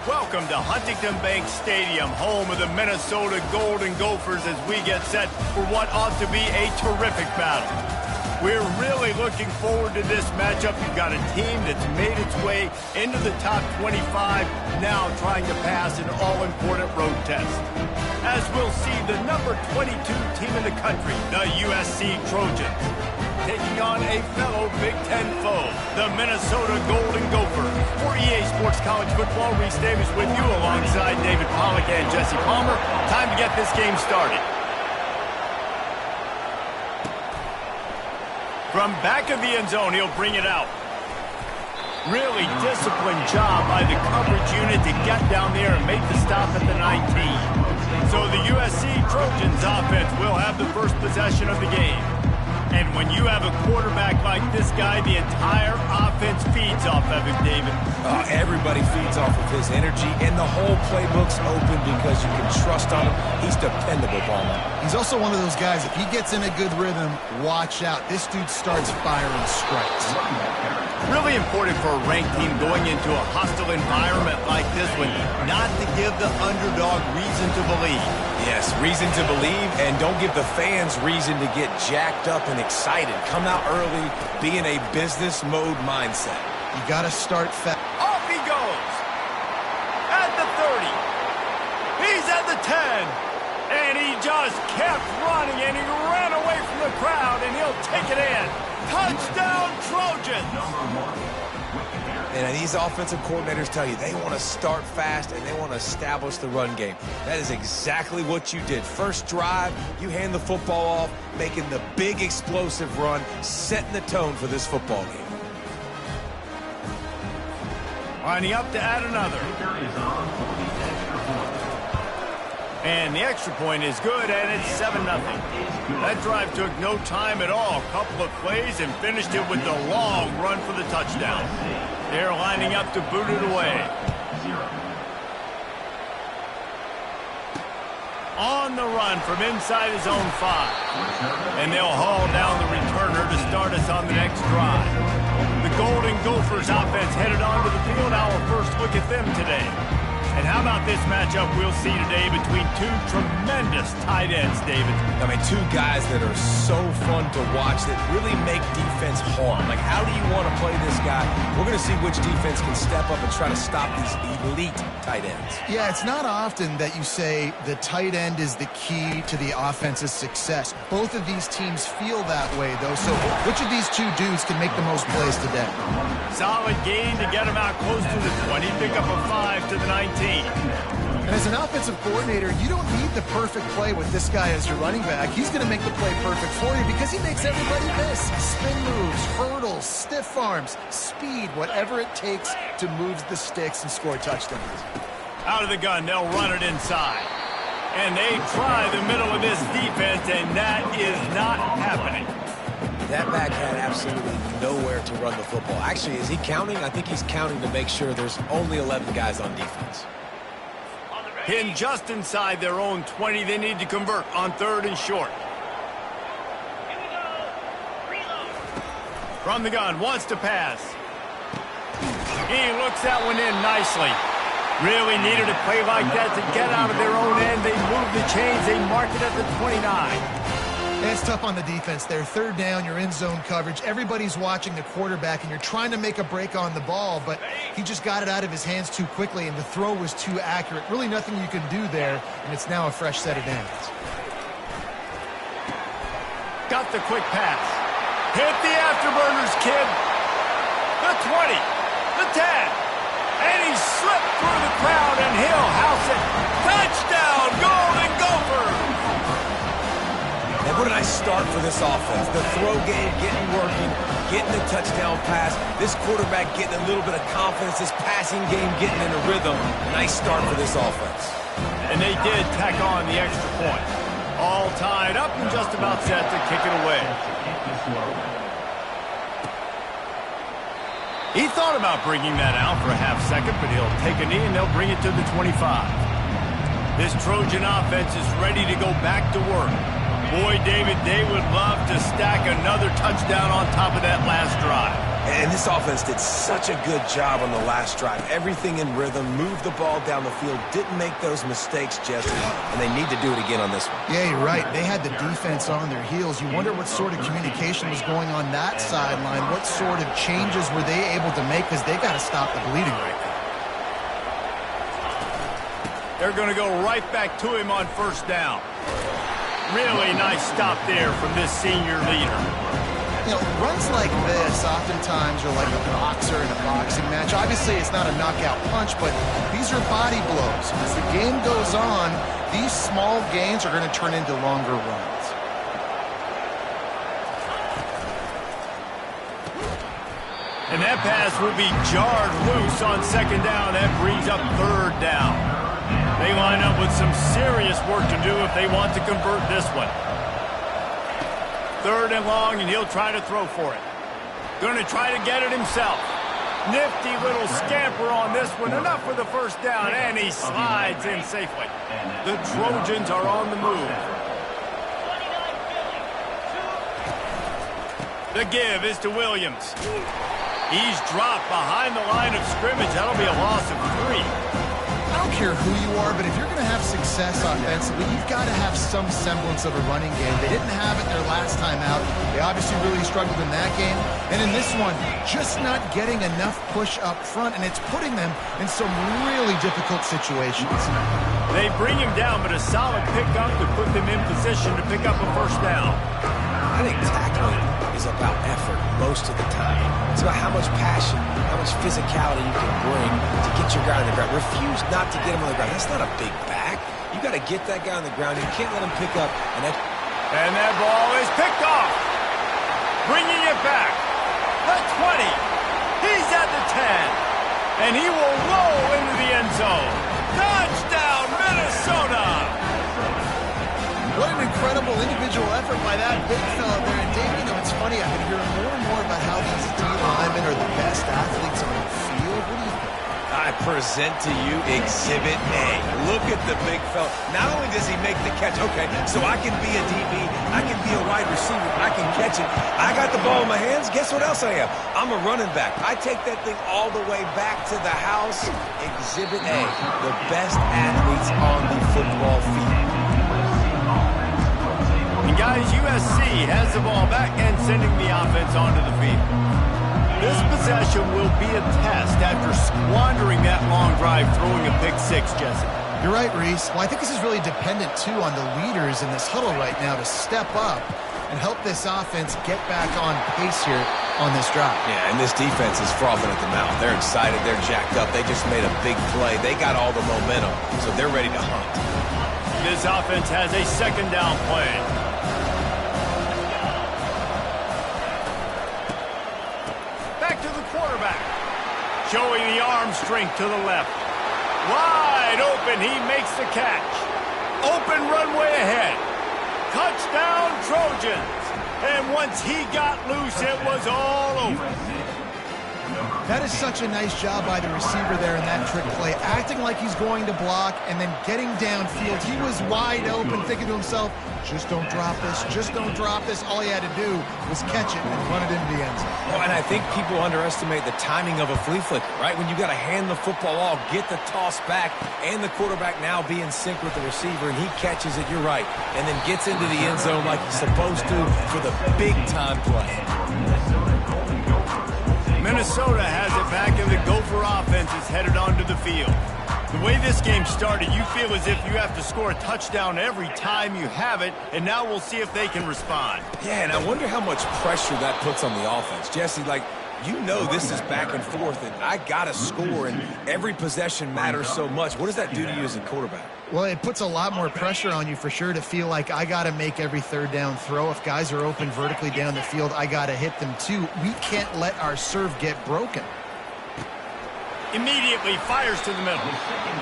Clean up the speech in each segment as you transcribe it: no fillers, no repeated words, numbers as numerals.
Welcome to Huntington Bank Stadium, home of the Minnesota Golden Gophers, as we get set for what ought to be a terrific battle. We're really looking forward to this matchup. You've got a team that's made its way into the top 25, now trying to pass an all-important road test. As we'll see the number 22 team in the country, the USC Trojans, taking on a fellow Big Ten foe, the Minnesota Golden Gophers. For EA Sports College Football, Reese Davis with you alongside David Pollack and Jesse Palmer. Time to get this game started. From back of the end zone, he'll bring it out. Really disciplined job by the coverage unit to get down there and make the stop at the 19. So the USC Trojans offense will have the first possession of the game. And when you have a quarterback like this guy, the entire offense feeds off of him, David. Everybody feeds off of his energy, and the whole playbook's open because you can trust on him. He's dependable, Palmer. He's also one of those guys, if he gets in a good rhythm, watch out. This dude starts firing strikes. Really important for a ranked team going into a hostile environment like this one, not to give the underdog reason to believe. Yes, reason to believe, and don't give the fans reason to get jacked up and excited. Come out early, be in a business mode mindset. You got to start fast. Off he goes. At the 30. He's at the 10. And he just kept running, and he ran away from the crowd, and he'll take it in. Touchdown, Trojans! And these offensive coordinators tell you they want to start fast and they want to establish the run game. That is exactly what you did. First drive, you hand the football off, making the big explosive run, setting the tone for this football game. Lining up to add another. And the extra point is good, and it's 7-0. That drive took no time at all. A couple of plays and finished it with the long run for the touchdown. They're lining up to boot it away. On the run from inside his own 5. And they'll haul down the returner to start us on the next drive. The Golden Gophers offense headed onto the field. Our first look at them today. And how about this matchup we'll see today between two tremendous tight ends, David? I mean, two guys that are so fun to watch that really make defense hard. Like, how do you want to play this guy? We're going to see which defense can step up and try to stop these elite tight ends. Yeah, it's not often that you say the tight end is the key to the offense's success. Both of these teams feel that way, though. So which of these two dudes can make the most plays today? Solid gain to get him out close to the 20. Pick up a 5 to the 19. And as an offensive coordinator, you don't need the perfect play with this guy as your running back. He's going to make the play perfect for you because he makes everybody miss. Spin moves, hurdles, stiff arms, speed, whatever it takes to move the sticks and score touchdowns. Out of the gun, they'll run it inside. And they try the middle of this defense, and that is not happening. That back had absolutely nowhere to run the football. Actually, is he counting? I think he's counting to make sure there's only 11 guys on defense. Pinned just inside their own 20. They need to convert on 3rd and short. From the gun, wants to pass. He looks that one in nicely. Really needed a play like that to get out of their own end. They move the chains. They mark it at the 29. It's tough on the defense there. 3rd down, you're in zone coverage. Everybody's watching the quarterback, and you're trying to make a break on the ball, but he just got it out of his hands too quickly, and the throw was too accurate. Really nothing you can do there, and it's now a fresh set of downs. Got the quick pass. Hit the afterburners, kid. The 20, the 10, and he slipped through the crowd, and he'll house it. Touchdown, Golden Gophers! And what a nice start for this offense. The throw game getting working, getting the touchdown pass. This quarterback getting a little bit of confidence. This passing game getting in a rhythm. Nice start for this offense. And they did tack on the extra point. All tied up and just about set to kick it away. He thought about bringing that out for a half second, but he'll take a knee and they'll bring it to the 25. This Trojan offense is ready to go back to work. Boy, David, they would love to stack another touchdown on top of that last drive. And this offense did such a good job on the last drive. Everything in rhythm, moved the ball down the field, didn't make those mistakes, Jesse, and they need to do it again on this one. Yeah, you're right. They had the defense on their heels. You wonder what sort of communication was going on that sideline. What sort of changes were they able to make, because they got to stop the bleeding right now. They're going to go right back to him on first down. Really nice stop there from this senior leader. You know, runs like this oftentimes are like a boxer in a boxing match. Obviously, it's not a knockout punch, but these are body blows. As the game goes on, these small gains are going to turn into longer runs. And that pass will be jarred loose on second down. That brings up third down. They line up with some serious work to do if they want to convert this one. Third and long, and he'll try to throw for it. Going to try to get it himself. Nifty little scamper on this one. Enough for the first down, and he slides in safely. The Trojans are on the move. The give is to Williams. He's dropped behind the line of scrimmage. That'll be a loss of 3. I don't care who you are, but if you're going to have success offensively, you've got to have some semblance of a running game. They didn't have it their last time out. They obviously really struggled in that game. And in this one, just not getting enough push up front, and it's putting them in some really difficult situations. They bring him down, but a solid pickup to put them in position to pick up a first down. I think tackling is about effort most of the time. It's about how much passion, how much physicality you can bring to get your guy on the ground. Refuse not to get him on the ground. That's not a big back. You got to get that guy on the ground. You can't let him pick up. And that ball is picked off. Bringing it back. The 20. He's at the 10. And he will roll into the end zone. Touchdown, Minnesota! What an incredible individual effort by that big fella there. And Dave, you know, it's funny, I've been hearing more and more about how these D linemen are the best athletes on the field. What do you think? I present to you Exhibit A. Look at the big fella. Not only does he make the catch, okay, so I can be a DB, I can be a wide receiver, I can catch it. I got the ball in my hands. Guess what else I am? I'm a running back. I take that thing all the way back to the house. Exhibit A, the best athletes on the football field. And guys, USC has the ball back and sending the offense onto the field. This possession will be a test after squandering that long drive, throwing a pick six, Jesse. You're right, Reese. Well, I think this is really dependent, too, on the leaders in this huddle right now to step up and help this offense get back on pace here on this drive. Yeah, and this defense is frothing at the mouth. They're excited. They're jacked up. They just made a big play. They got all the momentum, so they're ready to hunt. This offense has a second down play. Showing the arm strength to the left. Wide open, he makes the catch. Open runway ahead. Touchdown, Trojans. And once he got loose, it was all over. That is such a nice job by the receiver there in that trick play, acting like he's going to block and then getting downfield. He was wide open, thinking to himself, just don't drop this, just don't drop this. All he had to do was catch it and run it into the end zone. Well, and I think people underestimate the timing of a flea flicker, right? When you got to hand the football off, get the toss back, and the quarterback now be in sync with the receiver, and he catches it, you're right, and then gets into the end zone like he's supposed to for the big-time play. Minnesota has it back, and the Gopher offense is headed onto the field. The way this game started, you feel as if you have to score a touchdown every time you have it, and now we'll see if they can respond. Yeah, and I wonder how much pressure that puts on the offense. Jesse, like, you know this is back and forth, and I got to score, and every possession matters so much. What does that do to you as a quarterback? Well, it puts a lot more pressure on you for sure to feel like I got to make every third down throw. If guys are open vertically down the field, I got to hit them too. We can't let our serve get broken. Immediately fires to the middle.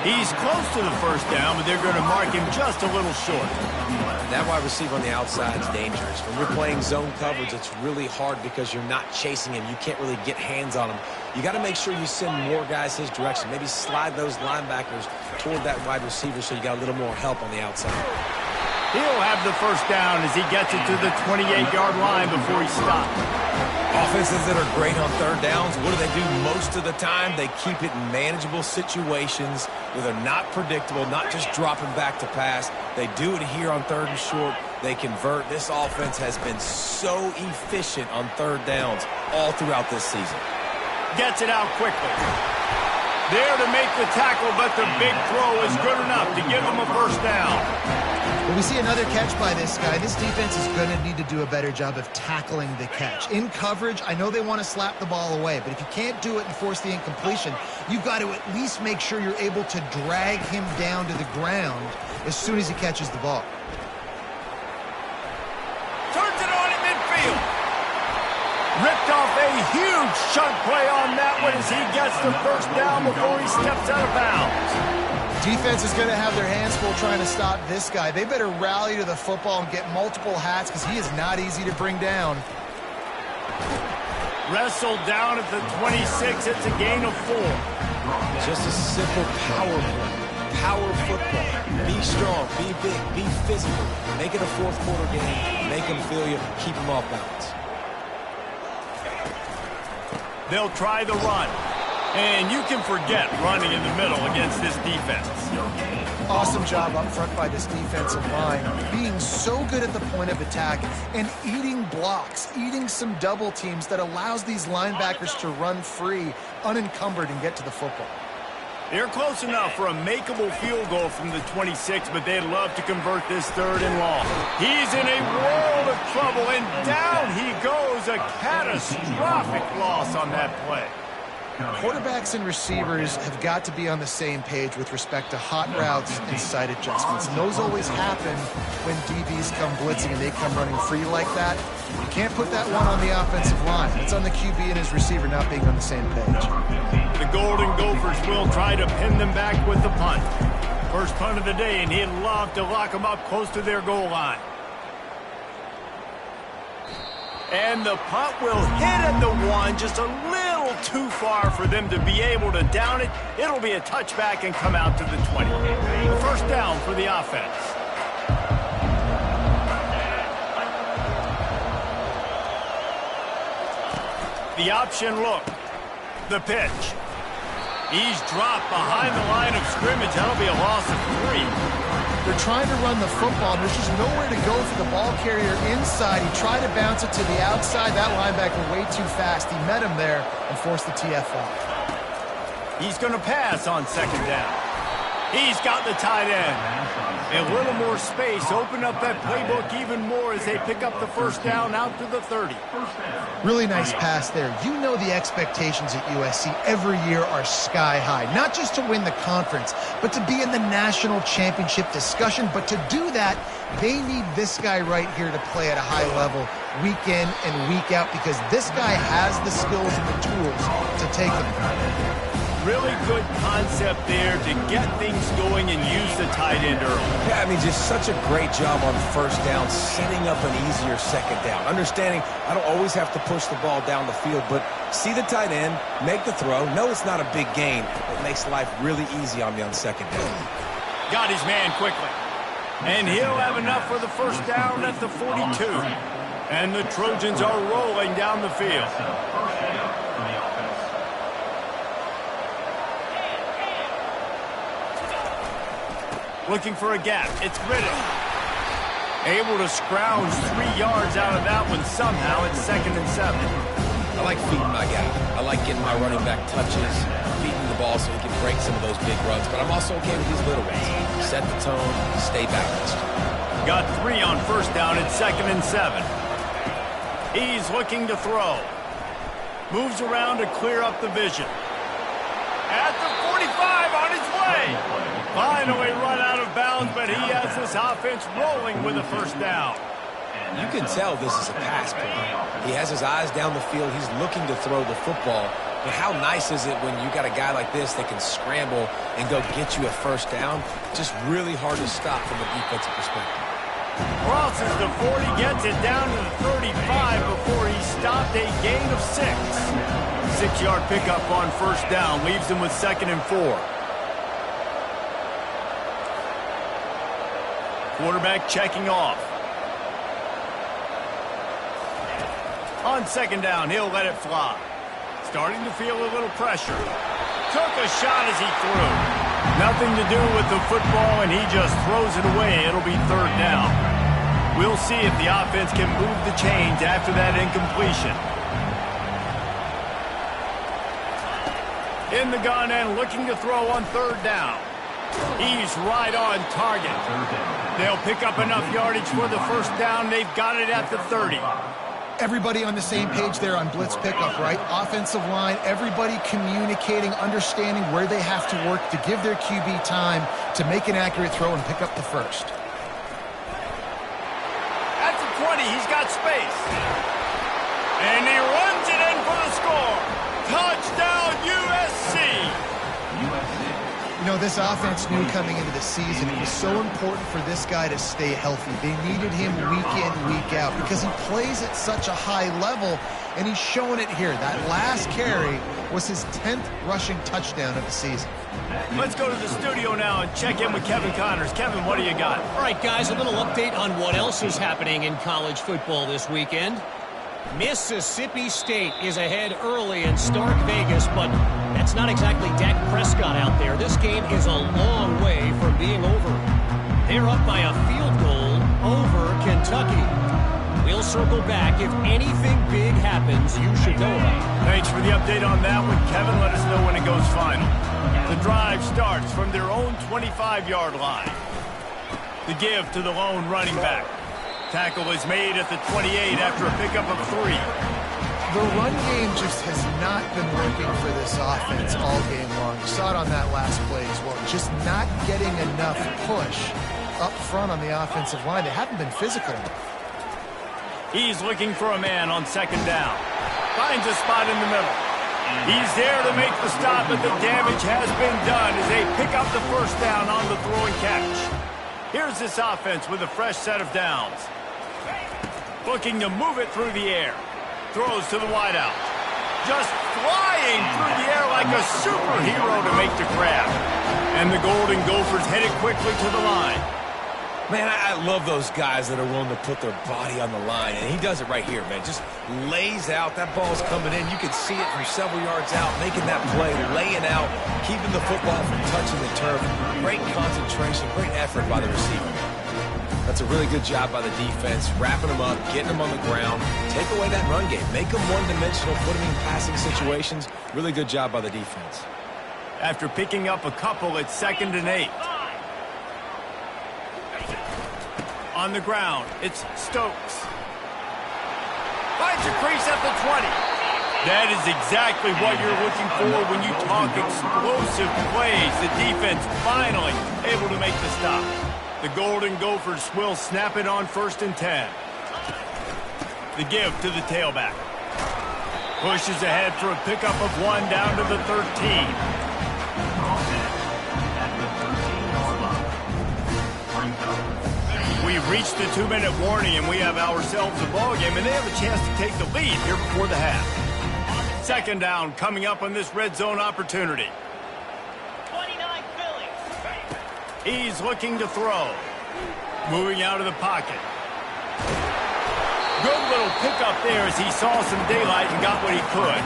He's close to the first down, but they're going to mark him just a little short. That wide receiver on the outside is dangerous. When you're playing zone coverage, it's really hard because you're not chasing him. You can't really get hands on him. You got to make sure you send more guys his direction. Maybe slide those linebackers toward that wide receiver so you got a little more help on the outside. He'll have the first down as he gets it to the 28-yard line before he stops. Offenses that are great on third downs, what do most of the time? They keep it in manageable situations where they're not predictable, not just dropping back to pass. They do it here on third and short. They convert. This offense has been so efficient on third downs all throughout this season. Gets it out quickly. There to make the tackle, but the big throw is good enough to give him a first down. Well, we see another catch by this guy. This defense is going to need to do a better job of tackling the catch. In coverage, I know they want to slap the ball away, but if you can't do it and force the incompletion, you've got to at least make sure you're able to drag him down to the ground as soon as he catches the ball. Turns it on at midfield. Ripped off a huge chunk play on that one as he gets the first down before he steps out of bounds. Defense is going to have their hands full trying to stop this guy. They better rally to the football and get multiple hats because he is not easy to bring down. Wrestled down at the 26. It's a gain of 4. Just a simple power play. Power football. Be strong, be big, be physical. Make it a fourth quarter game. Make them feel you. Keep them off balance. They'll try the run. And you can forget running in the middle against this defense. Awesome job up front by this defensive line. Being so good at the point of attack and eating blocks, eating some double teams that allows these linebackers to run free, unencumbered, and get to the football. They're close enough for a makeable field goal from the 26, but they'd love to convert this third and long. He's in a world of trouble, and down he goes. A catastrophic loss on that play. Quarterbacks and receivers have got to be on the same page with respect to hot routes and sight adjustments. And those always happen when DBs come blitzing and they come running free like that. You can't put that one on the offensive line. It's on the QB and his receiver not being on the same page. The Golden Gophers will try to pin them back with the punt. First punt of the day, and he'd love to lock them up close to their goal line. And the punt will hit at the 1, just a little too far for them to be able to down it. It'll be a touchback and come out to the 20. The first down for the offense. The option look. The pitch. He's dropped behind the line of scrimmage. That'll be a loss of 3. They're trying to run the football, and there's just nowhere to go for the ball carrier inside. He tried to bounce it to the outside. That linebacker way too fast. He met him there and forced the TFL. He's going to pass on second down. He's got the tight end. A little more space. Open up that playbook even more as they pick up the first down out to the 30. Really nice pass there. You know the expectations at USC every year are sky high. Not just to win the conference, but to be in the national championship discussion. But to do that, they need this guy right here to play at a high level week in and week out because this guy has the skills and the tools to take them. Really good concept there to get things going and use the tight end early. Yeah, I mean, just such a great job on first down, setting up an easier second down. Understanding I don't always have to push the ball down the field, but see the tight end, make the throw. No, it's not a big gain. It makes life really easy on me on second down. Got his man quickly. And he'll have enough for the first down at the 42. And the Trojans are rolling down the field. Looking for a gap. It's Riddick. Able to scrounge 3 yards out of that one somehow. It's 2nd and 7. I like feeding my guy. I like getting my running back touches, feeding the ball so he can break some of those big runs. But I'm also okay with these little ones. Set the tone, stay balanced. Got 3 on first down. It's 2nd and 7. He's looking to throw. Moves around to clear up the vision. At the 45 on his way. Finally run out of bounds, but he has this offense rolling with a first down. You can tell this is a pass play. He has his eyes down the field. He's looking to throw the football. But how nice is it when you got a guy like this that can scramble and go get you a first down? Just really hard to stop from a defensive perspective. Crosses the 40, gets it down to the 35 before he stopped a gain of 6. 6-yard pickup on first down leaves him with 2nd and 4. Quarterback checking off. On second down, he'll let it fly. Starting to feel a little pressure. Took a shot as he threw. Nothing to do with the football, and he just throws it away. It'll be third down. We'll see if the offense can move the chains after that incompletion. In the gun and looking to throw on third down. He's right on target. They'll pick up enough yardage for the first down. They've got it at the 30. Everybody on the same page there on blitz pickup, right? Offensive line, everybody communicating, understanding where they have to work to give their QB time to make an accurate throw and pick up the first. At the 20, he's got space. And he runs it in for the score. Touchdown, USC! You know, this offense knew coming into the season it was so important for this guy to stay healthy. They needed him week in, week out because he plays at such a high level, and he's showing it here. That last carry was his 10th rushing touchdown of the season. Let's go to the studio now and check in with Kevin Connors. Kevin, what do you got? All right, guys, a little update on what else is happening in college football this weekend. Mississippi State is ahead early in Stark Vegas, but that's not exactly Dak Prescott out there. This game is a long way from being over. They're up by a field goal over Kentucky. We'll circle back. If anything big happens, you should know about it. Thanks for the update on that one, Kevin. Let us know when it goes final. The drive starts from their own 25-yard line. The give to the lone running back. Tackle is made at the 28 after a pickup of 3. The run game just has not been working for this offense all game long. You saw it on that last play as well. Just not getting enough push up front on the offensive line. They haven't been physical enough. He's looking for a man on second down. Finds a spot in the middle. He's there to make the stop, but the damage has been done as they pick up the first down on the throw and catch. Here's this offense with a fresh set of downs. Looking to move it through the air. Throws to the wideout. Just flying through the air like a superhero to make the grab. And the Golden Gophers headed quickly to the line. Man, I love those guys that are willing to put their body on the line, and he does it right here, man. Just lays out. That ball's coming in. You can see it from several yards out, making that play, laying out, keeping the football from touching the turf. Great concentration, great effort by the receiver. That's a really good job by the defense, wrapping them up, getting them on the ground. Take away that run game. Make them one-dimensional, put them in passing situations. Really good job by the defense. After picking up a couple, it's 2nd and 8. On the ground, it's Stokes. Finds a crease at the 20. That is exactly what you're looking for when you talk explosive plays. The defense finally able to make the stop. The Golden Gophers will snap it on 1st and 10. The give to the tailback. Pushes ahead for a pickup of 1 down to the 13. We've reached the 2-minute warning, and we have ourselves a ball game, and they have a chance to take the lead here before the half. 2nd down coming up on this red zone opportunity. He's looking to throw. Moving out of the pocket. Good little pickup there as he saw some daylight and got what he could.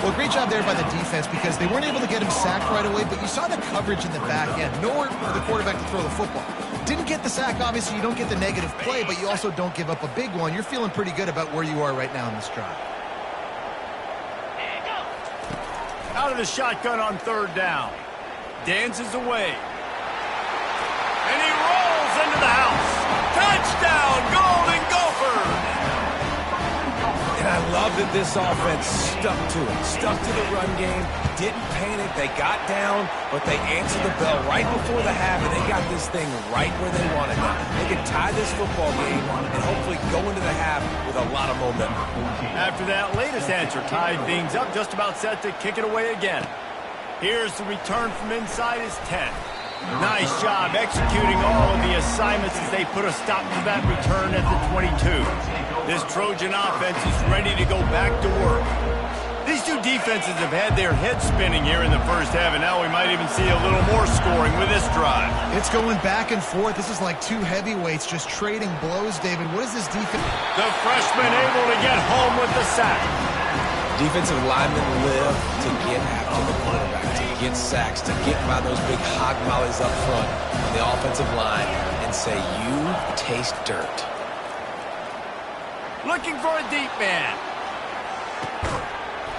Well, great job there by the defense because they weren't able to get him sacked right away, but you saw the coverage in the back end. Nowhere for the quarterback to throw the football. Didn't get the sack, obviously. You don't get the negative play, but you also don't give up a big one. You're feeling pretty good about where you are right now in this drive. Out of the shotgun on 3rd down. Dances away. And he rolls into the house. Touchdown, Golden Gophers! And I love that this offense stuck to it. Stuck to the run game. Didn't panic. They got down, but they answered the bell right before the half, and they got this thing right where they wanted it. They can tie this football game and hopefully go into the half with a lot of momentum. After that latest answer, tied things up, just about set to kick it away again. Here's the return from inside his 10. Nice job executing all of the assignments as they put a stop to that return at the 22. This Trojan offense is ready to go back to work. These two defenses have had their heads spinning here in the first half, and now we might even see a little more scoring with this drive. It's going back and forth. This is like two heavyweights just trading blows, David. What is this defense? The freshman able to get home with the sack. Defensive linemen live to get after the quarterback, to get sacks, to get by those big hog mollies up front on the offensive line and say, you taste dirt. Looking for a deep man.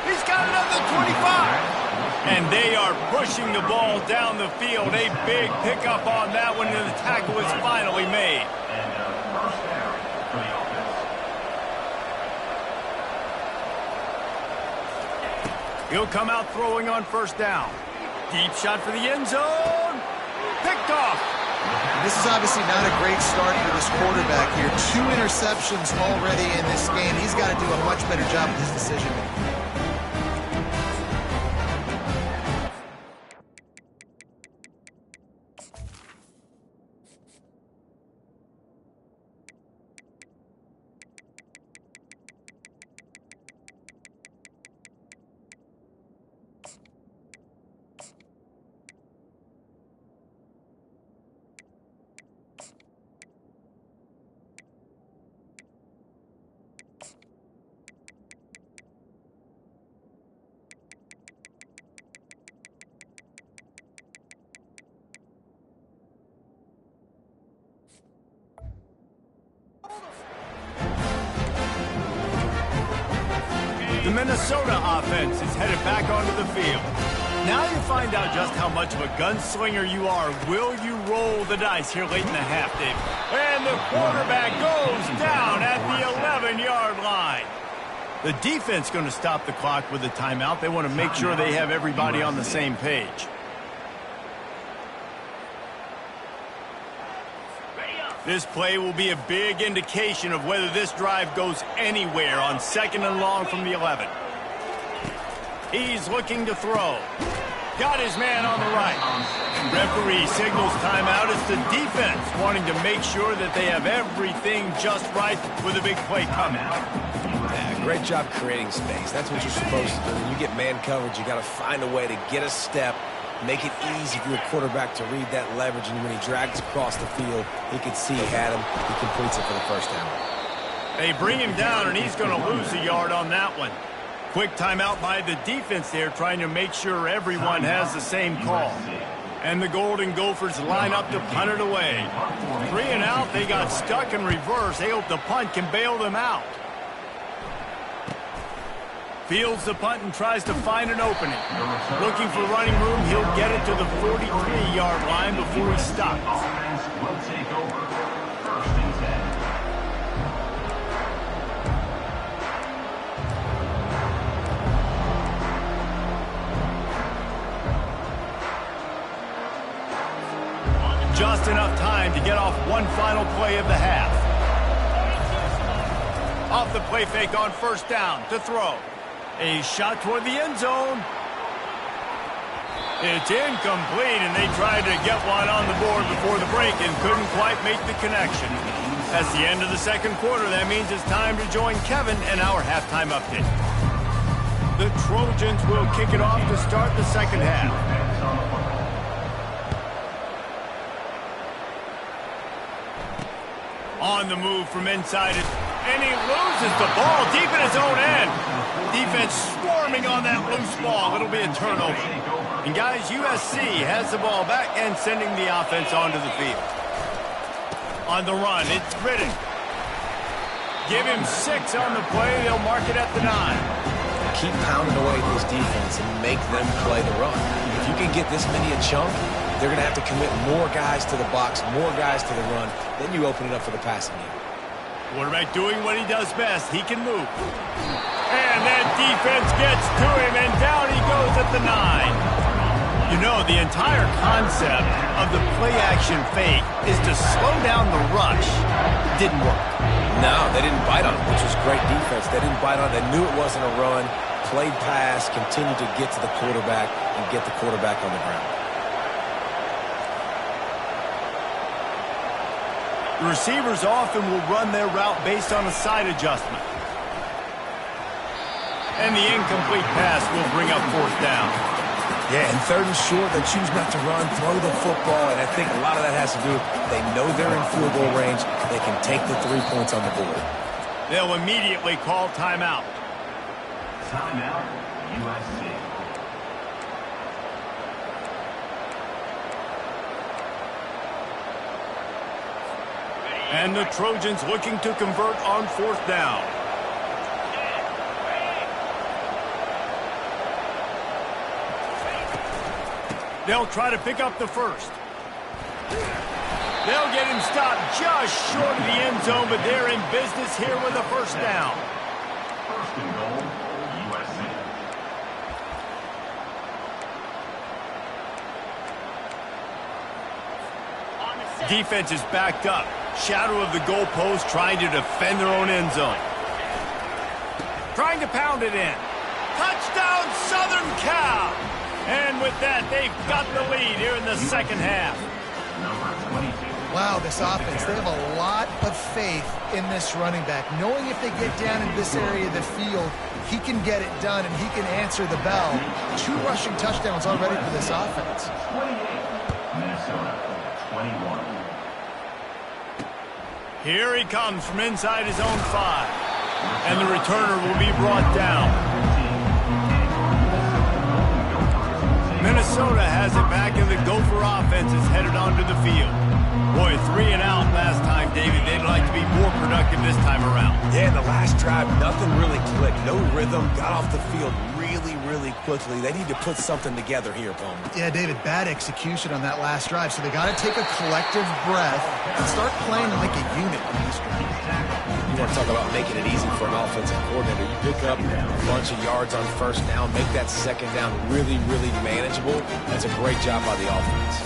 He's got another 25. And they are pushing the ball down the field. A big pickup on that one, and the tackle is finally made. He'll come out throwing on first down. Deep shot for the end zone. Picked off. This is obviously not a great start for this quarterback here. 2 interceptions already in this game. He's got to do a much better job with his decision-making. The Minnesota offense is headed back onto the field. Now you find out just how much of a gunslinger you are. Will you roll the dice here late in the half, Dave? And the quarterback goes down at the 11-yard line. The defense going to stop the clock with a timeout. They want to make sure they have everybody on the same page. This play will be a big indication of whether this drive goes anywhere on 2nd and long from the 11. He's looking to throw. Got his man on the right. Referee signals timeout. It's the defense wanting to make sure that they have everything just right with a big play coming. Yeah, great job creating space. That's what you're supposed to do. When you get man coverage, you got to find a way to get a step, make it easy for your quarterback to read that leverage, and when he drags across the field, he can see he had him. He completes it for the first down. They bring him down, and he's going to lose a yard on that one. Quick timeout by the defense there, trying to make sure everyone has the same call. And the Golden Gophers line up to punt it away. 3 and out, they got stuck in reverse. They hope the punt can bail them out. Fields the punt and tries to find an opening. Looking for running room, he'll get it to the 43-yard line before he stops. Offense will take over. 1st and 10. Just enough time to get off one final play of the half. Off the play fake on first down to throw. A shot toward the end zone. It's incomplete, and they tried to get one on the board before the break and couldn't quite make the connection. That's the end of the 2nd quarter. That means it's time to join Kevin in our halftime update. The Trojans will kick it off to start the 2nd half. On the move from inside it, and he loses the ball deep in his own end. Defense swarming on that loose ball. It'll be a turnover. And guys, USC has the ball back and sending the offense onto the field. On the run, it's Riddick. Give him 6 on the play. They'll mark it at the 9. Keep pounding away at this defense and make them play the run. If you can get this many a chunk, they're going to have to commit more guys to the box, more guys to the run. Then you open it up for the passing game. Quarterback doing what he does best. He can move. And that defense gets to him, and down he goes at the 9. You know, the entire concept of the play-action fake is to slow down the rush. Didn't work. No, they didn't bite on it, which was great defense. They didn't bite on it. They knew it wasn't a run. Played pass, continued to get to the quarterback and get the quarterback on the ground. The receivers often will run their route based on a side adjustment. And the incomplete pass will bring up fourth down. Yeah, and third and short, they choose not to run, throw the football, and I think a lot of that has to do with they know they're in field goal range. They can take the 3 points on the board. They'll immediately call timeout. Timeout, USC. And the Trojans looking to convert on fourth down. They'll try to pick up the first. They'll get him stopped just short of the end zone, but they're in business here with a first down. First and goal, USC. Defense is backed up. Shadow of the goalpost, trying to defend their own end zone. Trying to pound it in. Touchdown, Southern Cal! And with that, they've got the lead here in the second half. Number 22. Wow, this offense, they have a lot of faith in this running back. Knowing if they get down in this area of the field, he can get it done and he can answer the bell. 2 rushing touchdowns already for this offense. 28. Minnesota, 21. Here he comes from inside his own 5. And the returner will be brought down. Minnesota has it back, and the Gopher offense is headed onto the field. Boy, 3 and out last time, David. They'd like to be more productive this time around. Yeah, in the last drive, nothing really clicked. No rhythm, got off the field really quickly. They need to put something together here, Bowman. Yeah, David, bad execution on that last drive, so they got to take a collective breath and start playing like a unit on this drive. You want to talk about making it easy for an offensive coordinator. You pick up a bunch of yards on first down, make that second down really manageable. That's a great job by the offense.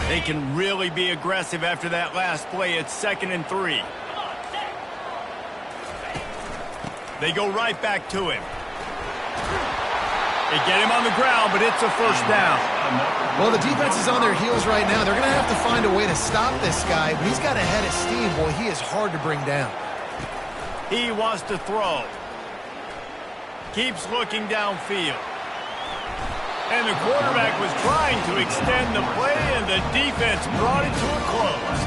They can really be aggressive after that last play. It's 2nd and 3. They go right back to him. They get him on the ground, but it's a first down. Well, the defense is on their heels right now. They're going to have to find a way to stop this guy. But he's got a head of steam. Boy, he is hard to bring down. He wants to throw. Keeps looking downfield. And the quarterback was trying to extend the play, and the defense brought it to a close.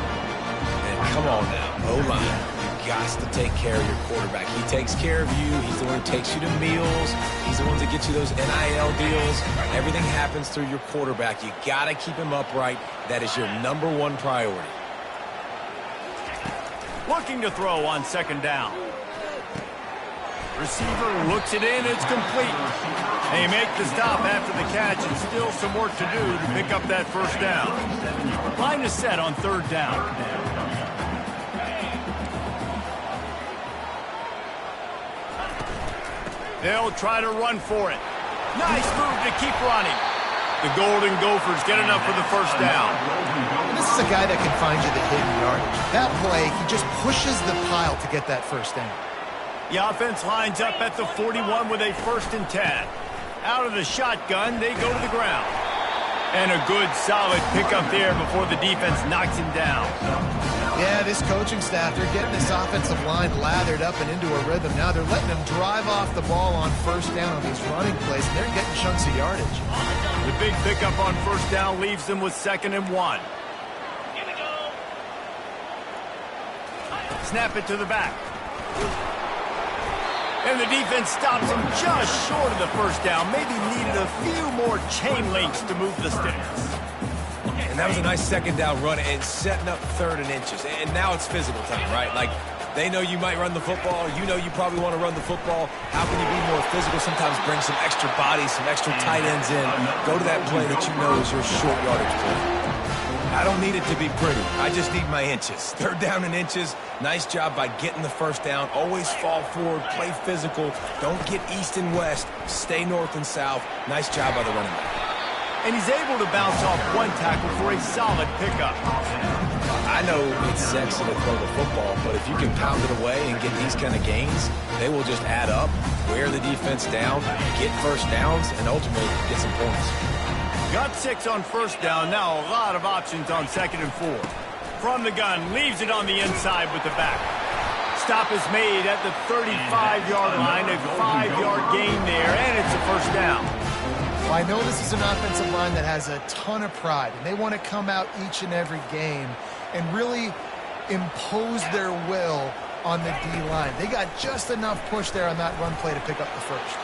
And come on now, O-line. You got to take care of your quarterback. He takes care of you. He's the one who takes you to meals. He's the one that gets you those NIL deals. Everything happens through your quarterback. You got to keep him upright. That is your #1 priority. Looking to throw on 2nd down. Receiver looks it in. It's complete. They make the stop after the catch, and still some work to do to pick up that first down. Line is set on 3rd down. They'll try to run for it. Nice move to keep running. The Golden Gophers get enough for the first down. And this is a guy that can find you the hidden yardage. That play, he just pushes the pile to get that first down. The offense lines up at the 41 with a 1st and 10. Out of the shotgun, they go to the ground. And a good, solid pickup there before the defense knocks him down. Yeah, this coaching staff, they're getting this offensive line lathered up and into a rhythm. Now they're letting them drive off the ball on first down on these running plays, and they're getting chunks of yardage. The big pickup on first down leaves them with 2nd and 1. Snap it to the back. And the defense stops him just short of the first down. Maybe needed a few more chain links to move the sticks. And that was a nice 2nd down run and setting up 3rd and inches. And now it's physical time, right? Like, they know you might run the football. You know you probably want to run the football. How can you be more physical? Sometimes bring some extra bodies, some extra tight ends in. Go to that play that you know is your short yardage play. I don't need it to be pretty. I just need my inches. 3rd down and inches. Nice job by getting the first down. Always fall forward, play physical. Don't get east and west. Stay north and south. Nice job by the running back. And he's able to bounce off 1 tackle for a solid pickup. I know it's sexy to throw the football, but if you can pound it away and get these kind of gains, they will just add up, wear the defense down, get first downs, and ultimately get some points. Got 6 on first down. Now a lot of options on 2nd and 4. From the gun, leaves it on the inside with the back. stop is made at the 35-yard line, a 5-yard gain there, and it's a first down. Well, I know this is an offensive line that has a ton of pride, and they want to come out each and every game and really impose their will on the D-line. They got just enough push there on that run play to pick up the first.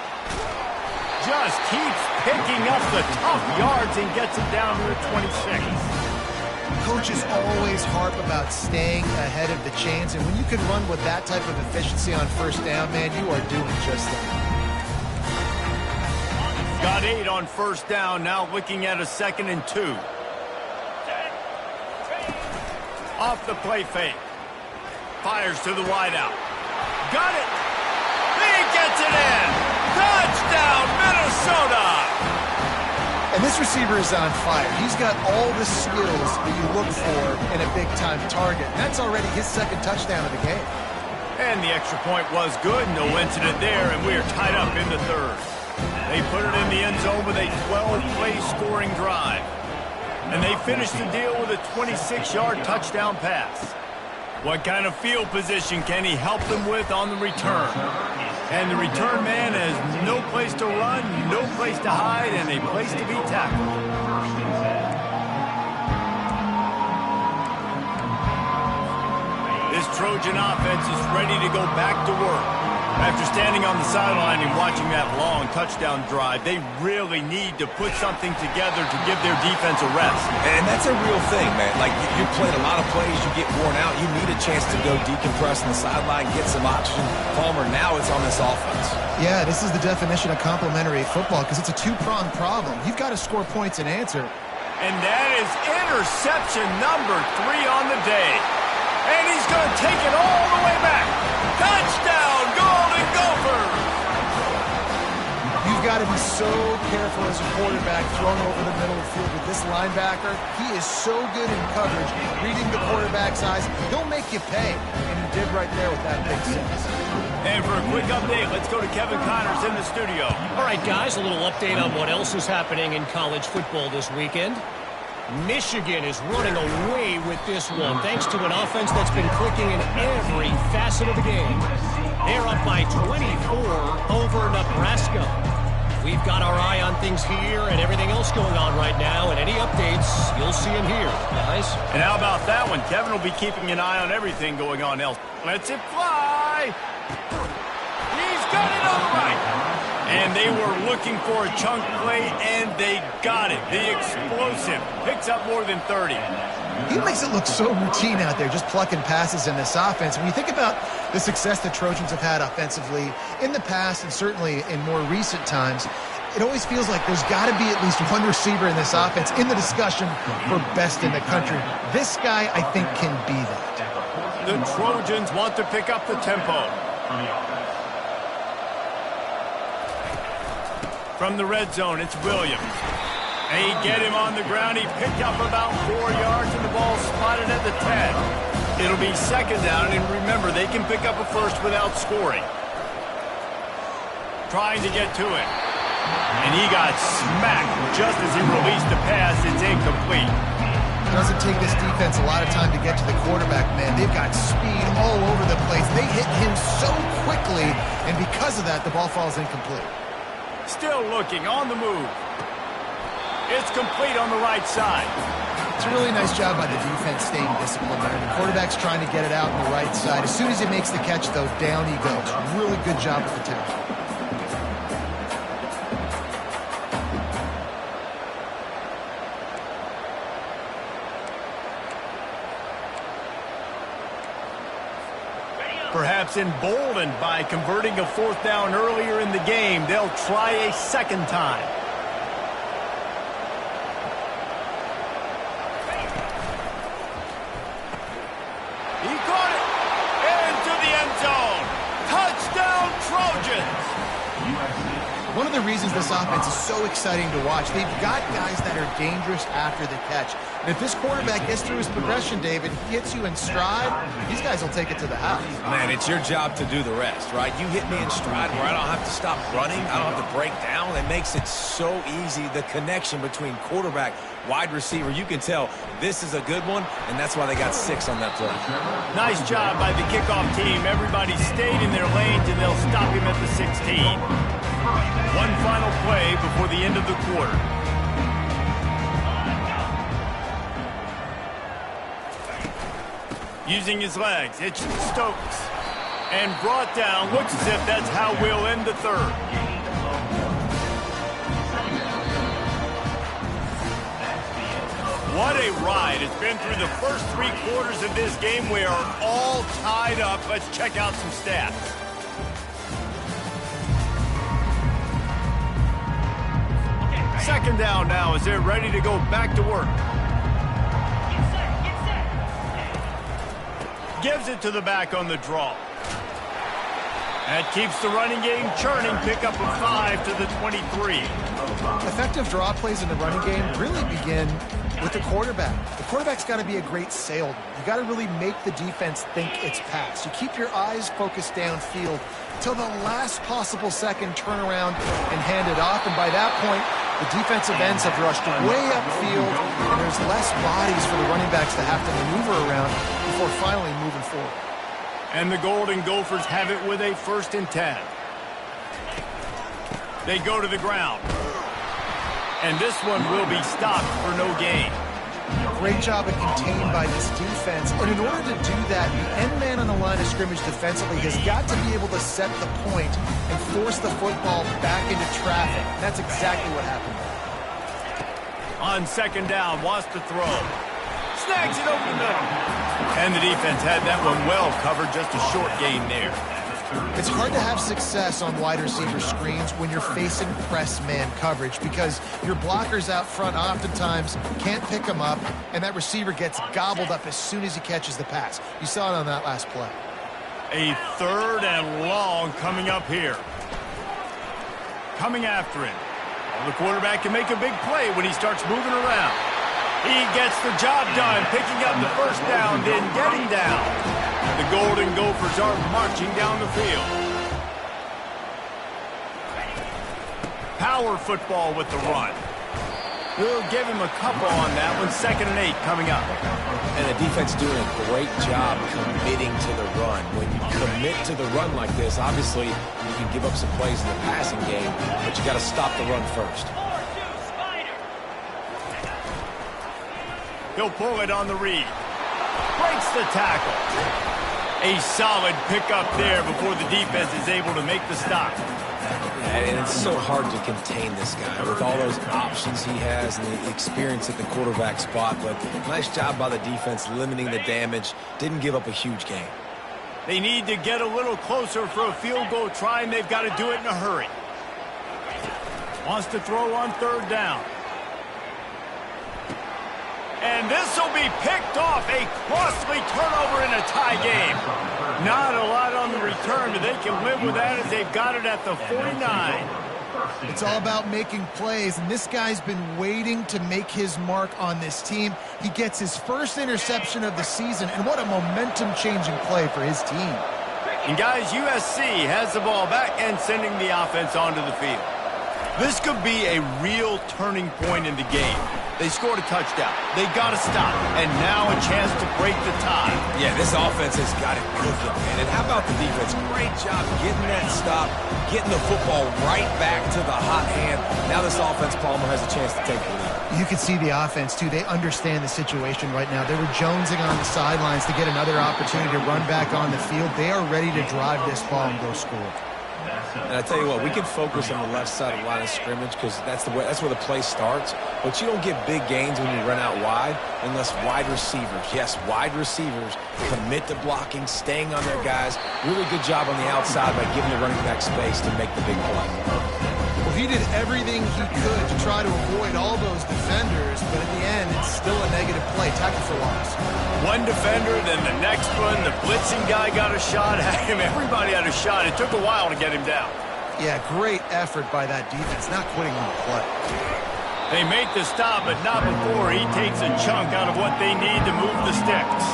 Just keeps picking up the tough yards and gets it down to the 26. Coaches always harp about staying ahead of the chains, and when you can run with that type of efficiency on first down, man, you are doing just that. Got 8 on first down, now looking at a 2nd and 2. Off the play fake. Fires to the wideout. Got it! He gets it in! Touchdown, Minnesota! And this receiver is on fire. He's got all the skills that you look for in a big-time target. That's already his 2nd touchdown of the game. And the extra point was good. No incident there, and we are tied up in the 3rd. They put it in the end zone with a 12-play scoring drive. And they finished the deal with a 26-yard touchdown pass. What kind of field position can he help them with on the return? And the return man has no place to run, no place to hide, and a place to be tackled. This Trojan offense is ready to go back to work. After standing on the sideline and watching that long touchdown drive, they really need to put something together to give their defense a rest. And that's a real thing, man. Like, you played a lot of plays, you get worn out, you need a chance to go decompress on the sideline, get some oxygen. Palmer, now it's on this offense. Yeah, this is the definition of complementary football because it's a two-pronged problem. You've got to score points and answer. And that is interception number 3 on the day. And he's going to take it all the way back. Touchdown, Golden Gophers! You've got to be so careful as a quarterback throwing over the middle of the field with this linebacker. He is so good in coverage, reading the quarterback's eyes. He'll make you pay, and he did right there with that big 6. And for a quick update, let's go to Kevin Connors in the studio. All right, guys, a little update on what else is happening in college football this weekend. Michigan is running away with this one, thanks to an offense that's been clicking in every facet of the game. They're up by 24 over Nebraska. We've got our eye on things here and everything else going on right now, and any updates, you'll see them here, guys. And how about that one? Kevin will be keeping an eye on everything going on else. Lets it fly! He's got it on the right! And they were looking for a chunk play, and they got it. The explosive picks up more than 30. He makes it look so routine out there, just plucking passes in this offense. When you think about the success the Trojans have had offensively in the past and certainly in more recent times, it always feels like there's got to be at least one receiver in this offense in the discussion for best in the country. This guy, I think, can be that. The Trojans want to pick up the tempo. From the red zone, it's Williams. They get him on the ground. He picked up about 4 yards, and the ball spotted at the 10. It'll be 2nd down, and remember, they can pick up a first without scoring. Trying to get to it. And he got smacked just as he released the pass. It's incomplete. It doesn't take this defense a lot of time to get to the quarterback, man. They've got speed all over the place. They hit him so quickly, and because of that, the ball falls incomplete. Still looking, on the move. It's complete on the right side. It's a really nice job by the defense staying disciplined there. The quarterback's trying to get it out on the right side. As soon as he makes the catch, though, down he goes. Really good job with the tackle. Perhaps emboldened by converting a 4th down earlier in the game, they'll try a 2nd time. He caught it into the end zone. Touchdown, Trojans! One of the reasons this offense is so exciting to watch, they've got guys that are dangerous after the catch. And if this quarterback gets through his progression, David, he hits you in stride, these guys will take it to the house. Man, it's your job to do the rest, right? You hit me in stride where I don't have to stop running. I don't have to break down. It makes it so easy. The connection between quarterback, wide receiver, you can tell this is a good one, and that's why they got 6 on that play. Nice job by the kickoff team. Everybody stayed in their lanes, and they'll stop him at the 16. One final play before the end of the quarter. Using his legs, it's Stokes. And brought down, looks as if that's how we'll end the third. What a ride. It's been through the first 3 quarters of this game. We are all tied up. Let's check out some stats. Second down now as they're ready to go back to work. Gives it to the back on the draw. That keeps the running game churning. Pickup of 5 to the 23. Effective draw plays in the running game really begin with the quarterback. The quarterback's got to be a great salesman. You got to really make the defense think it's pass. You keep your eyes focused downfield till the last possible second, turn around and hand it off. And by that point, the defensive ends have rushed way upfield, and there's less bodies for the running backs to have to maneuver around before finally moving forward. And the Golden Gophers have it with a 1st and 10. They go to the ground. And this one will be stopped for no gain. Great job of contained by this defense. And in order to do that, the end man on the line of scrimmage defensively has got to be able to set the point and force the football back into traffic. And that's exactly what happened. On second down, wants to throw. Snags it over the middle. And the defense had that one well covered, just a short gain there. It's hard to have success on wide receiver screens when you're facing press man coverage because your blockers out front oftentimes can't pick them up, and that receiver gets gobbled up as soon as he catches the pass. You saw it on that last play. A 3rd and long coming up here. Coming after him. The quarterback can make a big play when he starts moving around. He gets the job done, picking up the 1st down, then getting down. The Golden Gophers are marching down the field. Power football with the run. We'll give him a couple on that one. 2nd and 8 coming up. And the defense doing a great job committing to the run. When you commit to the run like this, obviously you can give up some plays in the passing game, but you got to stop the run first. He'll pull it on the read. Breaks the tackle. A solid pickup there before the defense is able to make the stop. And it's so hard to contain this guy with all those options he has and the experience at the quarterback spot. But nice job by the defense limiting the damage. Didn't give up a huge gain. They need to get a little closer for a field goal try, and they've got to do it in a hurry. Wants to throw on 3rd down. And this will be picked off. A costly turnover in a tie game. Not a lot on the return, but they can live with that as they've got it at the 49. It's all about making plays, and this guy's been waiting to make his mark on this team. He gets his 1st interception of the season, and what a momentum-changing play for his team. And guys, USC has the ball back and sending the offense onto the field. This could be a real turning point in the game. They scored a touchdown. They got to stop. And now a chance to break the tie. Yeah, this offense has got it cooking, man. And how about the defense? Great job getting that stop, getting the football right back to the hot hand. Now this offense, Palmer, has a chance to take the lead. You can see the offense, too. They understand the situation right now. They were jonesing on the sidelines to get another opportunity to run back on the field. They are ready to drive this ball and go score. And I tell you what, we can focus on the left side of the line of scrimmage because that's where the play starts. But you don't get big gains when you run out wide unless wide receivers, yes, wide receivers, commit to blocking, staying on their guys. Really good job on the outside by giving the running back space to make the big play. Well, he did everything he could to try to avoid all those defenders, but at the end, it's still a negative play. Tackle for loss. One defender, then the next one. The blitzing guy got a shot at him. Everybody had a shot. It took a while to get him down. Yeah, great effort by that defense, not quitting on the play. They make the stop, but not before he takes a chunk out of what they need to move the sticks.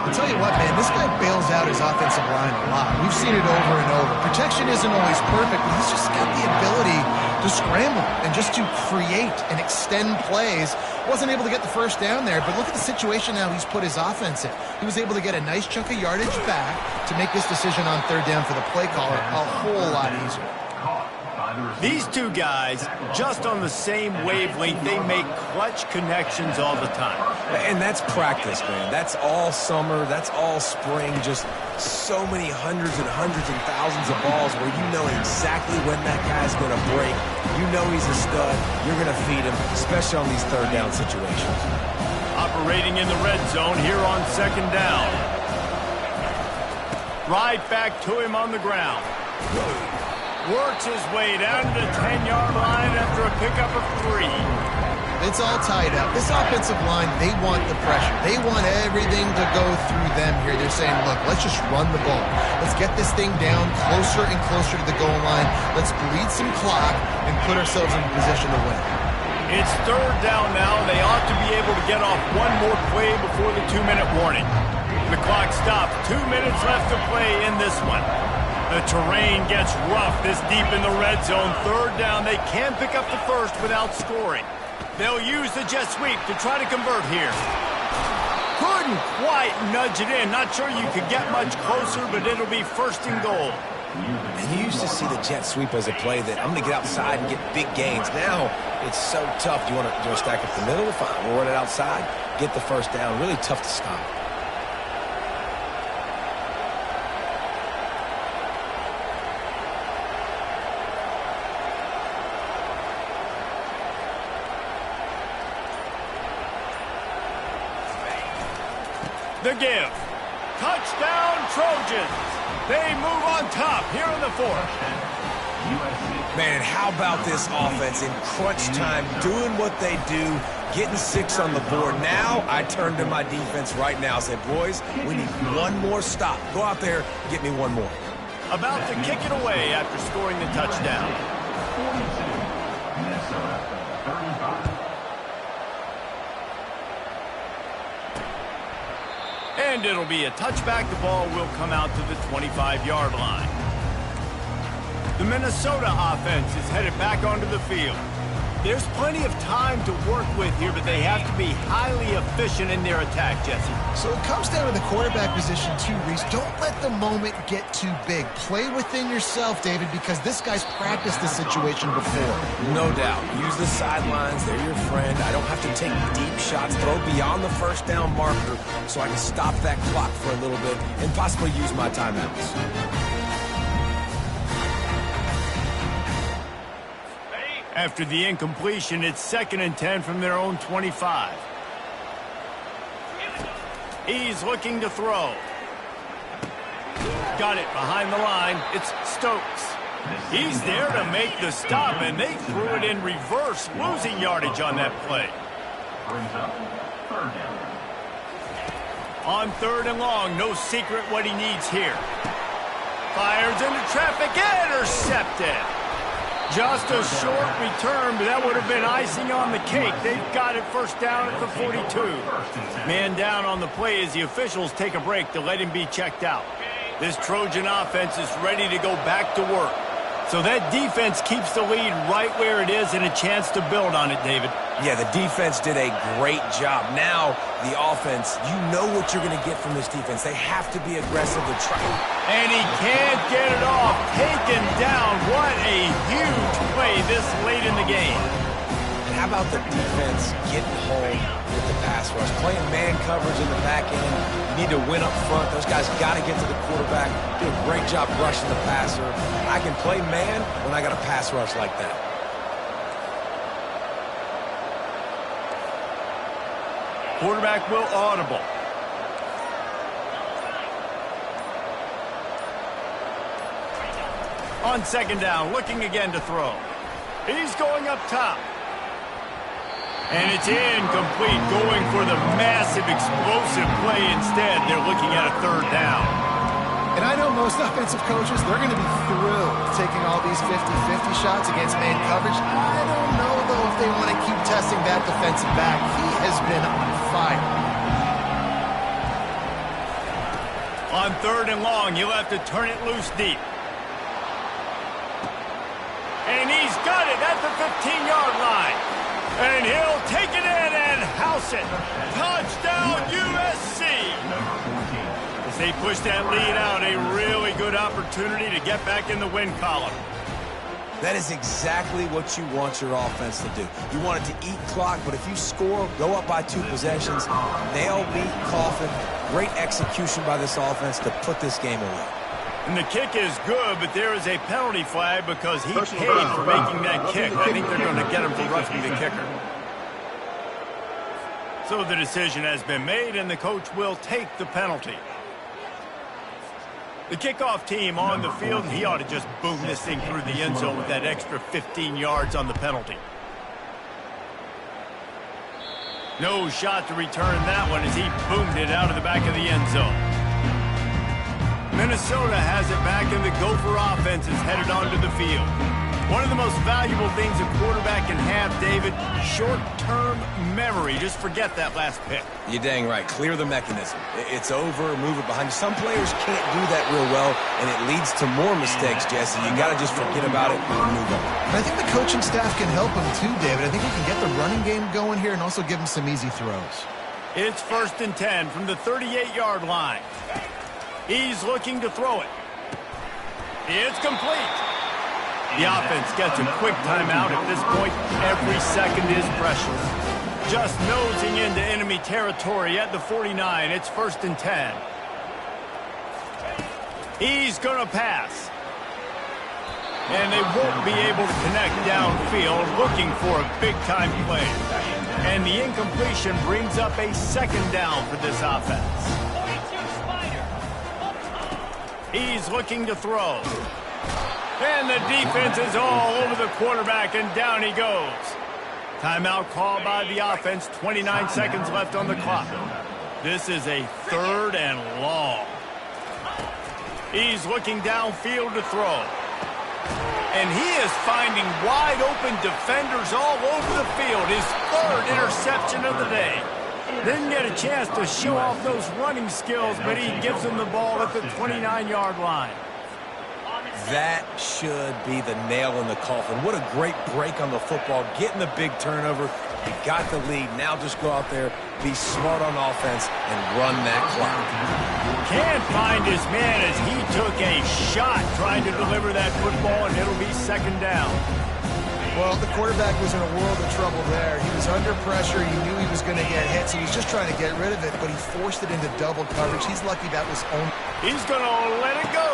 I'll tell you what, man, this guy bails out his offensive line a lot. We've seen it over and over. Protection isn't always perfect, but he's just got the ability to scramble and just to create and extend plays. Wasn't able to get the first down there, but look at the situation now he's put his offense in. He was able to get a nice chunk of yardage back to make this decision on third down for the play caller a whole lot easier. These two guys, just on the same wavelength, they make clutch connections all the time. And that's practice, man. That's all summer. That's all spring. Just so many hundreds and thousands of balls where you know exactly when that guy's going to break. You know he's a stud. You're going to feed him, especially on these third down situations. Operating in the red zone here on second down. Right back to him on the ground. Works his way down to the 10-yard line after a pickup of 3. It's all tied up. This offensive line, they want the pressure. They want everything to go through them here. They're saying, look, let's just run the ball. Let's get this thing down closer and closer to the goal line. Let's bleed some clock and put ourselves in position to win. It's third down now. They ought to be able to get off one more play before the 2-minute warning. The clock stops. 2 minutes left to play in this one. The terrain gets rough this deep in the red zone. Third down, they can pick up the first without scoring. They'll use the jet sweep to try to convert here. Couldn't quite nudge it in. Not sure you could get much closer, but it'll be first and goal. And you used to see the jet sweep as a play that I'm going to get outside and get big gains. Now it's so tough. Do you want to stack up the middle? Fine. We'll run it outside, get the first down. Really tough to stop. The give. Touchdown, Trojans. They move on top here in the fourth. Man, how about this offense in crunch time, doing what they do, getting 6 on the board. Now I turn to my defense right now and say, boys, we need one more stop. Go out there, get me one more. About to kick it away after scoring the touchdown. 42, Minnesota, 35. And it'll be a touchback. The ball will come out to the 25-yard line. The Minnesota offense is headed back onto the field. There's plenty of time to work with here, but they have to be highly efficient in their attack, Jesse. So it comes down to the quarterback position too, Reese. Don't let the moment get too big. Play within yourself, David, because this guy's practiced this situation before. No doubt. Use the sidelines. They're your friend. I don't have to take deep shots, throw beyond the first down marker so I can stop that clock for a little bit and possibly use my timeouts. After the incompletion, it's 2nd and 10 from their own 25. He's looking to throw. Got it behind the line. It's Stokes. He's there to make the stop, and they threw it in reverse, losing yardage on that play. Brings up third down. On 3rd and long, no secret what he needs here. Fires into traffic, intercepted. Just a short return, but that would have been icing on the cake. They've got it first down at the 42. Man down on the play as the officials take a break to let him be checked out. This Trojan offense is ready to go back to work. So that defense keeps the lead right where it is and a chance to build on it, David. Yeah, the defense did a great job. Now, the offense, you know what you're going to get from this defense. They have to be aggressive to try. And he can't get it off. Taken down. What a huge play this late in the game. And how about the defense getting home with the pass rush? Playing man coverage in the back end. You need to win up front. Those guys got to get to the quarterback. Do a great job rushing the passer. I can play man when I got a pass rush like that. Quarterback will audible. On 2nd down, looking again to throw. He's going up top. And it's incomplete, going for the massive explosive play instead. They're looking at a 3rd down. And I know most offensive coaches, they're going to be thrilled taking all these 50-50 shots against man coverage. I don't know, though, if they want to keep testing that defensive back. He has been on fire. On 3rd and long, you'll have to turn it loose deep. And he's got it at the 15-yard line. And he'll take it in and house it. Touchdown, USC. As they push that lead out, a really good opportunity to get back in the win column. That is exactly what you want your offense to do. You want it to eat clock, but if you score, go up by 2 possessions, nail, beat, coffin. Great execution by this offense to put this game away. And the kick is good, but there is a penalty flag because he paid for making that kick. I think they're going to get him for roughing the kicker. So the decision has been made, and the coach will take the penalty. The kickoff team on the field, and he ought to just boom this thing through the end zone with that extra 15 yards on the penalty. No shot to return that one as he boomed it out of the back of the end zone. Minnesota has it back, and the Gopher offense is headed onto the field. One of the most valuable things a quarterback can have, David, short-term memory. Just forget that last pick. You're dang right. Clear the mechanism. It's over, move it behind you. Some players can't do that real well, and it leads to more mistakes, Jesse. You got to just forget about it and move on. And I think the coaching staff can help him too, David. I think we can get the running game going here and also give him some easy throws. It's 1st and 10 from the 38-yard line. He's looking to throw it. It's complete. The offense gets a quick timeout. At this point, every second is precious. Just nosing into enemy territory at the 49. It's 1st and 10. He's going to pass. And they won't be able to connect downfield, looking for a big-time play. And the incompletion brings up a 2nd down for this offense. He's looking to throw. And the defense is all over the quarterback, and down he goes. Timeout called by the offense. 29 seconds left on the clock. This is a 3rd and long. He's looking downfield to throw. And he is finding wide open defenders all over the field. His 3rd interception of the day. Didn't get a chance to show off those running skills, but he gives them the ball at the 29-yard line. That should be the nail in the coffin. What a great break on the football. Getting the big turnover. You got the lead. Now just go out there, be smart on offense, and run that clock. Can't find his man as he took a shot trying to deliver that football, and it'll be 2nd down. Well, the quarterback was in a world of trouble there. He was under pressure. He knew he was going to get hit, so he was just trying to get rid of it, but he forced it into double coverage. He's lucky that was only... He's going to let it go.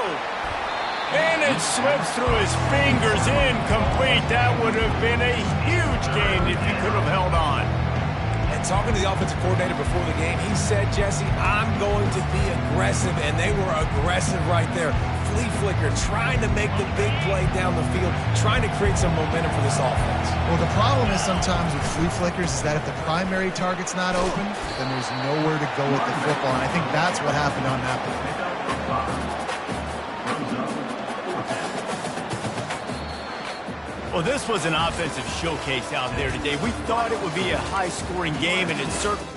And it slips through his fingers, incomplete. That would have been a huge game if he could have held on. And talking to the offensive coordinator before the game, he said, Jesse, I'm going to be aggressive, and they were aggressive right there. Flea flicker, trying to make the big play down the field, trying to create some momentum for this offense. Well, the problem is sometimes with flea flickers is that if the primary target's not open, then there's nowhere to go with the football, and I think that's what happened on that play. Well, this was an offensive showcase out there today. We thought it would be a high-scoring game, and it certainly...